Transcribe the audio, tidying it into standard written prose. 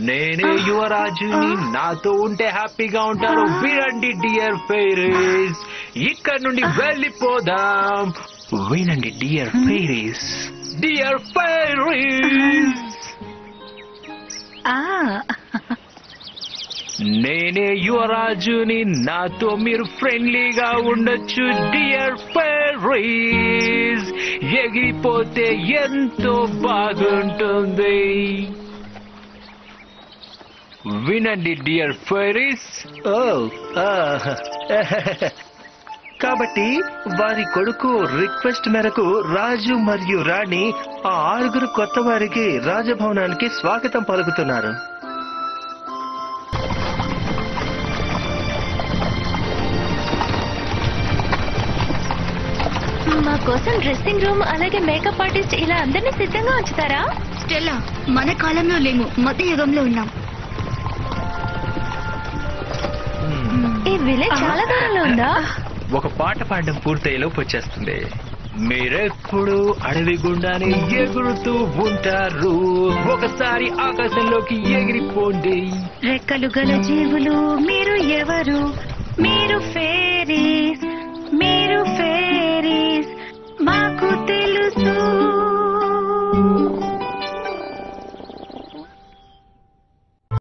నేనే యువరాజుని, నాతో ఉంటే హ్యాపీగా ఉంటారు. వినండి డియర్ ఫెయిరీస్, ఇక్కడ నుండి వెళ్ళిపోదాం. వినండి డియర్ ఫెయిరీస్, డియర్ ఫెయిరీస్. నేనే యువరాజుని, నాతో మీరు ఫ్రెండ్లీగా ఉండొచ్చు. డియర్ ఫెయిరీస్, ఎగిరిపోతే ఎంతో బాగుంటుంది. వినండి డియర్ ఫెయిరీస్. కాబట్టి వారి కొడుకు రిక్వెస్ట్ మేరకు రాజు మరియు రాణి ఆ 6 కొత్త వారికి రాజభవనానికి స్వాగతం పలుకుతున్నారు. మా కోసం డ్రెస్సింగ్ రూమ్ అలాగే మేకప్ ఆర్టిస్ట్ ఇలా అందరినీ సిద్ధంగా ఉంచుతారా? స్టెల్లా, మన కాలంలో లేము, మధ్య యుగంలో ఉన్నాం. ఈ విలేజ్ చాలా దూరంలో ఉందా? ఒక పాట పాడడం పూర్తయ్యేలోపు వచ్చేస్తుంది. మీరెప్పుడు అడవి గుండానే ఎగురుతూ ఉంటారు. ఒకసారి ఆకాశంలోకి ఎగిరిపోండి. రెక్కలు గల జీవులు మీరు ఎవరు? మీరు